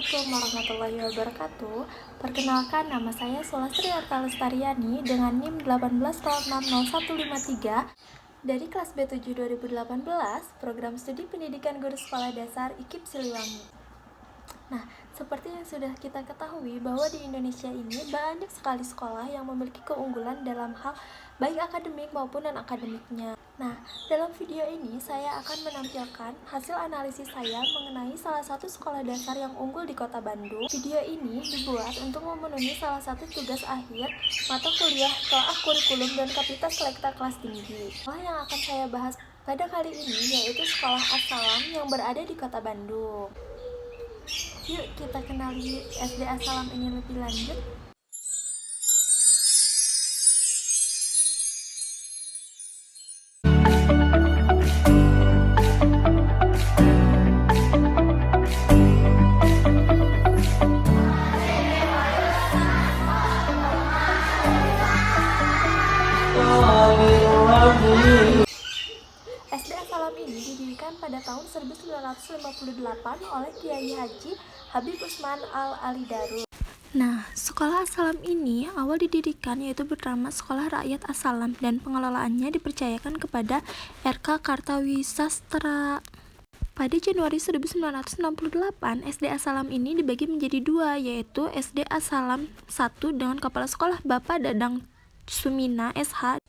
Assalamualaikum warahmatullahi wabarakatuh. Perkenalkan, nama saya Sulastri Arta Lestariani dengan NIM 18060153 dari kelas B7 2018, Program Studi Pendidikan Guru Sekolah Dasar IKIP Siliwangi. Nah, seperti yang sudah kita ketahui bahwa di Indonesia ini banyak sekali sekolah yang memiliki keunggulan dalam hal baik akademik maupun non-akademiknya. Nah, dalam video ini saya akan menampilkan hasil analisis saya mengenai salah satu sekolah dasar yang unggul di Kota Bandung. Video ini dibuat untuk memenuhi salah satu tugas akhir mata kuliah Telaah Kurikulum dan Kapasitas Selekta Kelas Tinggi. Sekolah yang akan saya bahas pada kali ini yaitu Sekolah As-Salam yang berada di Kota Bandung. Yuk kita kenali SD As-Salam ini lebih lanjut. SD As-Salam ini didirikan pada tahun 1958 oleh Kiai Haji Habib Usman Al-Alidaru. Nah, sekolah As-Salam ini awal didirikan yaitu bernama Sekolah Rakyat As-Salam dan pengelolaannya dipercayakan kepada RK Kartawisastra. Pada Januari 1968, SD As-Salam ini dibagi menjadi dua, yaitu SD As-Salam 1 dengan Kepala Sekolah Bapak Dadang Sumina SH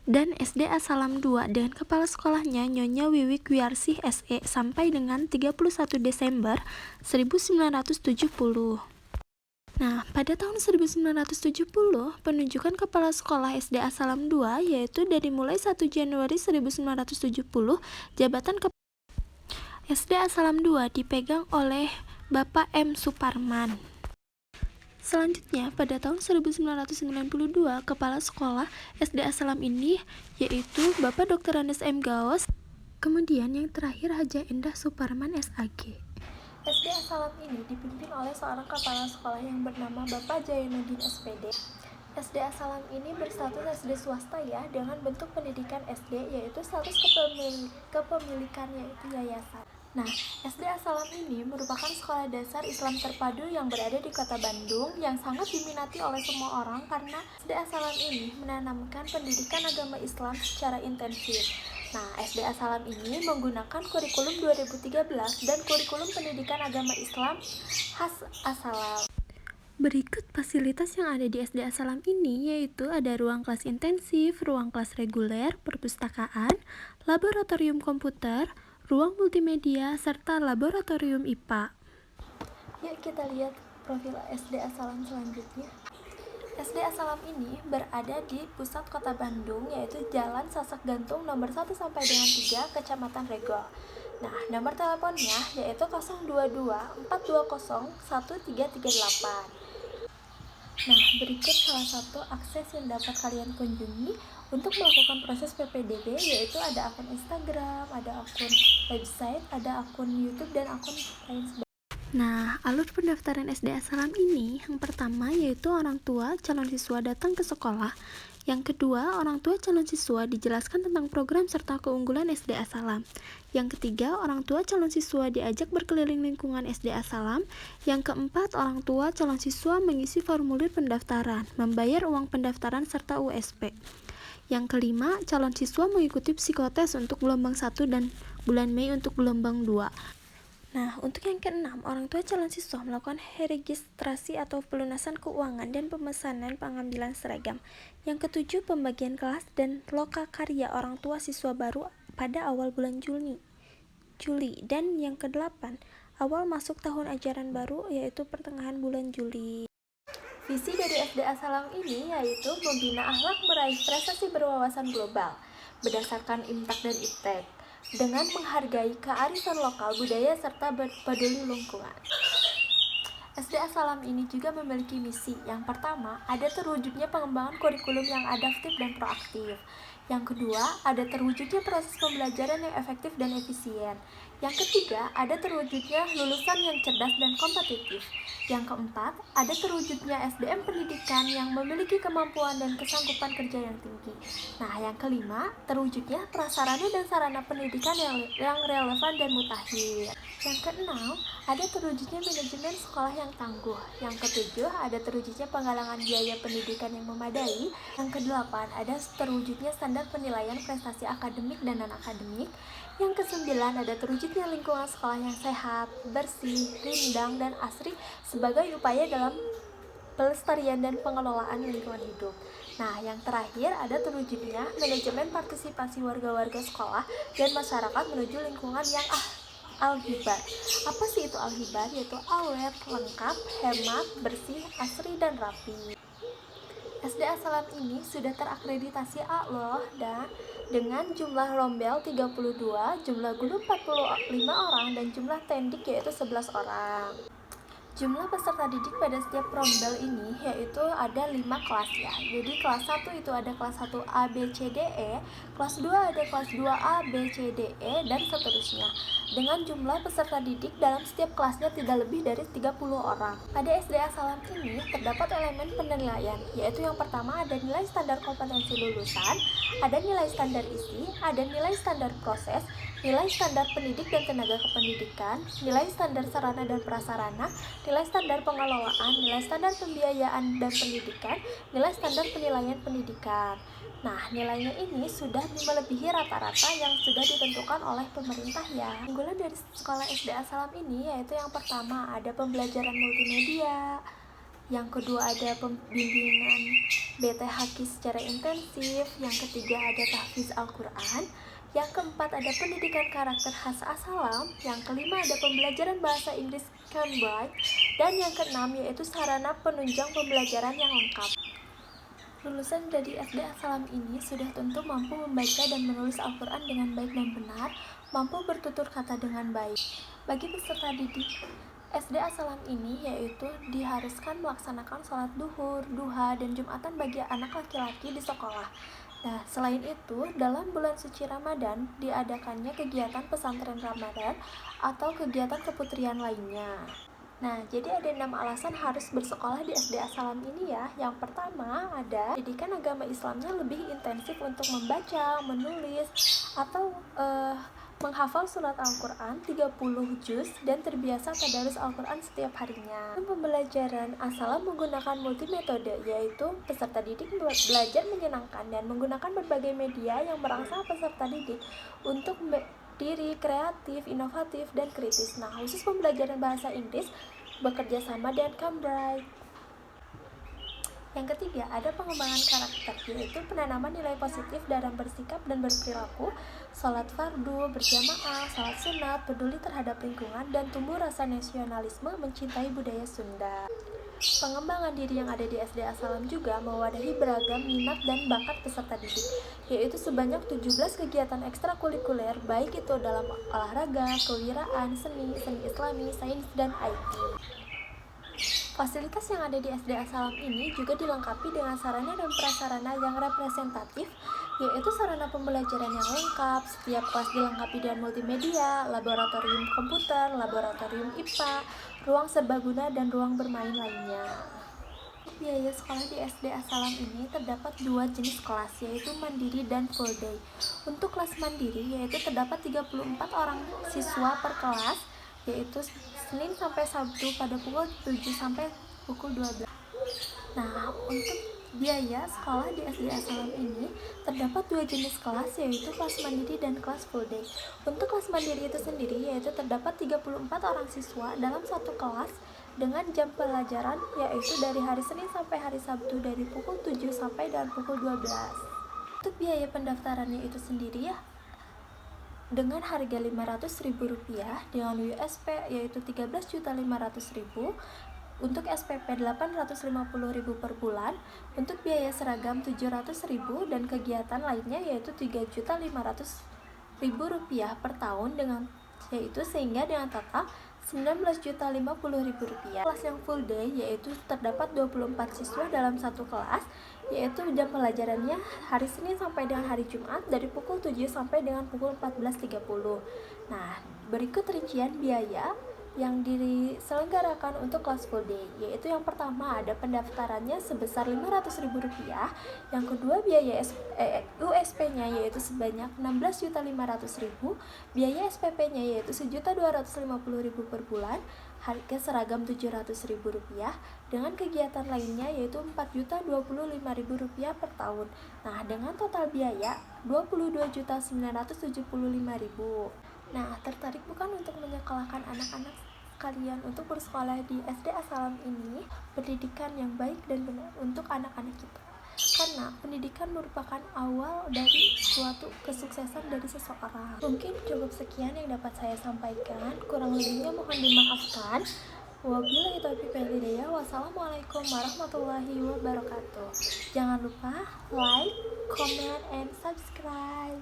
dan SD As-Salam 2 dengan Kepala Sekolahnya Nyonya Wiwi Kwiarsih SE sampai dengan 31 Desember 1970. Nah, pada tahun 1970, penunjukan Kepala Sekolah SD As-Salam 2 yaitu dari mulai 1 Januari 1970, jabatan Kepala SD As-Salam 2 dipegang oleh Bapak M. Suparman. Selanjutnya, pada tahun 1992, Kepala Sekolah SD As-Salam ini yaitu Bapak Dr. Andes M. Gaos, kemudian yang terakhir Haja Endah Suparman SAG. SD As-Salam ini dipimpin oleh seorang kepala sekolah yang bernama Bapak Jainuddin SPD. SD As-Salam ini berstatus SD swasta ya, dengan bentuk pendidikan SD yaitu status kepemilikannya itu yayasan. Nah, SD As-Salam ini merupakan sekolah dasar Islam terpadu yang berada di Kota Bandung yang sangat diminati oleh semua orang karena SD As-Salam ini menanamkan pendidikan agama Islam secara intensif. Nah, SD As-Salam ini menggunakan kurikulum 2013 dan kurikulum pendidikan agama Islam khas As-Salam. Berikut fasilitas yang ada di SD As-Salam ini yaitu ada ruang kelas intensif, ruang kelas reguler, perpustakaan, laboratorium komputer, ruang multimedia, serta laboratorium IPA. Yuk kita lihat profil SD As-Salam selanjutnya. SD As-Salam ini berada di pusat Kota Bandung yaitu Jalan Sasak Gantung nomor 1 sampai dengan 3, Kecamatan Regol. Nah, nomor teleponnya yaitu 022 420 1338. Nah, berikut salah satu akses yang dapat kalian kunjungi untuk melakukan proses PPDB yaitu ada akun Instagram, ada akun website, ada akun YouTube, dan akun lain sebagainya. Nah, alur pendaftaran SD As-Salam ini yang pertama yaitu orang tua calon siswa datang ke sekolah. Yang kedua, orang tua calon siswa dijelaskan tentang program serta keunggulan SD As-Salam. Yang ketiga, orang tua calon siswa diajak berkeliling lingkungan SD As-Salam. Yang keempat, orang tua calon siswa mengisi formulir pendaftaran, membayar uang pendaftaran serta USP. Yang kelima, calon siswa mengikuti psikotes untuk gelombang 1 dan bulan Mei untuk gelombang 2. Nah, untuk yang keenam, orang tua calon siswa melakukan registrasi atau pelunasan keuangan dan pemesanan pengambilan seragam. Yang ketujuh, pembagian kelas dan loka karya orang tua siswa baru pada awal bulan Juli. Dan yang kedelapan, awal masuk tahun ajaran baru yaitu pertengahan bulan Juli. Visi dari SD As-Salam ini yaitu membina akhlak meraih prestasi berwawasan global berdasarkan IMTAK dan IPTEK, dengan menghargai kearifan lokal, budaya, serta peduli lingkungan. SD As-Salam ini juga memiliki misi. Yang pertama, ada terwujudnya pengembangan kurikulum yang adaptif dan proaktif. Yang kedua, ada terwujudnya proses pembelajaran yang efektif dan efisien. Yang ketiga, ada terwujudnya lulusan yang cerdas dan kompetitif. Yang keempat, ada terwujudnya SDM pendidikan yang memiliki kemampuan dan kesanggupan kerja yang tinggi. Nah, yang kelima, terwujudnya prasarana dan sarana pendidikan yang relevan dan mutakhir. Yang keenam, ada terwujudnya manajemen sekolah yang tangguh. Yang ketujuh, ada terwujudnya penggalangan biaya pendidikan yang memadai. Yang kedelapan, ada terwujudnya standar penilaian prestasi akademik dan non-akademik. Yang kesembilan, ada terwujudnya lingkungan sekolah yang sehat, bersih, rindang, dan asri sebagai upaya dalam pelestarian dan pengelolaan lingkungan hidup. Nah, yang terakhir ada terwujudnya manajemen partisipasi warga-warga sekolah dan masyarakat menuju lingkungan yang Al-Hibar. Apa sih itu Al-Hibar? Yaitu awet, lengkap, hemat, bersih, asri, dan rapi. SDA Salam ini sudah terakreditasi A loh, dan dengan jumlah rombel 32, jumlah guru 45 orang, dan jumlah tendik yaitu 11 orang. Jumlah peserta didik pada setiap rombel ini yaitu ada 5 kelas ya. Jadi kelas 1 itu ada kelas 1 A, B, C, D, E, kelas 2 ada kelas 2A, B, C, D, E, dan seterusnya. Dengan jumlah peserta didik dalam setiap kelasnya tidak lebih dari 30 orang. Pada SDA Salam ini terdapat elemen penilaian, yaitu yang pertama ada nilai standar kompetensi lulusan, ada nilai standar isi, ada nilai standar proses, nilai standar pendidik dan tenaga kependidikan, nilai standar sarana dan prasarana, nilai standar pengelolaan, nilai standar pembiayaan dan pendidikan, nilai standar penilaian pendidikan. Nah, nilainya ini sudah melebihi rata-rata yang sudah ditentukan oleh pemerintah ya. Unggulan dari sekolah SDA Salam ini yaitu yang pertama ada pembelajaran multimedia, yang kedua ada pembimbingan BTHQ secara intensif, yang ketiga ada tahfiz Al-Quran, yang keempat ada pendidikan karakter khas Asalam, yang kelima ada pembelajaran bahasa Inggris Cambridge, dan yang keenam yaitu sarana penunjang pembelajaran yang lengkap. Lulusan dari SDA Salam ini sudah tentu mampu membaca dan menulis Al-Quran dengan baik dan benar, mampu bertutur kata dengan baik. Bagi peserta didik SDA Salam ini yaitu diharuskan melaksanakan sholat duhur, duha, dan jumatan bagi anak laki-laki di sekolah. Nah, selain itu, dalam bulan suci Ramadan diadakannya kegiatan pesantren Ramadan atau kegiatan keputrian lainnya. Nah, jadi ada 6 alasan harus bersekolah di SDA Salam ini ya. Yang pertama ada pendidikan agama Islamnya lebih intensif untuk membaca, menulis, atau menghafal surat Al-Quran 30 juz dan terbiasa tadarus Al-Quran setiap harinya. Pembelajaran Asalam menggunakan multimetode, yaitu peserta didik belajar menyenangkan dan menggunakan berbagai media yang merangsang peserta didik untuk diri kreatif, inovatif, dan kritis. Nah, khusus pembelajaran bahasa Inggris bekerja sama dengan Cambridge. Yang ketiga, ada pengembangan karakter, yaitu penanaman nilai positif dalam bersikap dan berperilaku, sholat fardu, berjamaah, sholat sunat, peduli terhadap lingkungan, dan tumbuh rasa nasionalisme, mencintai budaya Sunda. Pengembangan diri yang ada di SDA Salam juga mewadahi beragam minat dan bakat peserta didik, yaitu sebanyak 17 kegiatan ekstrakurikuler, baik itu dalam olahraga, kewiraan, seni islami, sains, dan IT. Fasilitas yang ada di SDA Salam ini juga dilengkapi dengan sarana dan prasarana yang representatif, yaitu sarana pembelajaran yang lengkap, setiap kelas dilengkapi dengan multimedia, laboratorium komputer, laboratorium IPA, ruang serbaguna, dan ruang bermain lainnya. Biaya sekolah di SDA Salam ini terdapat 2 jenis kelas, yaitu mandiri dan full day. Untuk kelas mandiri yaitu terdapat 34 orang siswa per kelas, yaitu Senin sampai Sabtu pada pukul 7 sampai pukul 12. Nah, untuk biaya sekolah di SDA Salam ini terdapat 2 jenis kelas, yaitu kelas mandiri dan kelas full day. Untuk kelas mandiri itu sendiri yaitu terdapat 34 orang siswa dalam satu kelas dengan jam pelajaran yaitu dari hari Senin sampai hari Sabtu dari pukul 7 sampai dan pukul 12. Untuk biaya pendaftarannya itu sendiri ya dengan harga Rp500.000, dengan USP yaitu Rp13.500.000, untuk SPP Rp850.000 per bulan, untuk biaya seragam Rp700.000, dan kegiatan lainnya yaitu Rp3.500.000 per tahun, dengan yaitu sehingga dengan total Rp19.050.000. Kelas yang full day yaitu terdapat 24 siswa dalam satu kelas, yaitu jam pelajarannya hari Senin sampai dengan hari Jumat dari pukul 7 sampai dengan pukul 14.30. Nah, berikut rincian biaya yang diselenggarakan untuk kelas full day, yaitu yang pertama ada pendaftarannya sebesar Rp500.000, yang kedua biaya USP-nya yaitu sebanyak Rp16.500.000, biaya SPP-nya yaitu Rp1.250.000 per bulan, harga seragam Rp700.000, dengan kegiatan lainnya yaitu Rp4.025.000 per tahun. Nah, dengan total biaya Rp22.975.000. Nah, tertarik bukan untuk menyekolahkan anak-anak kalian untuk bersekolah di SD Asalam ini? Pendidikan yang baik dan benar untuk anak-anak kita. Karena pendidikan merupakan awal dari suatu kesuksesan dari seseorang. Mungkin cukup sekian yang dapat saya sampaikan. Kurang lebihnya mohon dimaafkan. Wabillahi taufiq wal hidayah. Wassalamualaikum warahmatullahi wabarakatuh. Jangan lupa like, comment, and subscribe.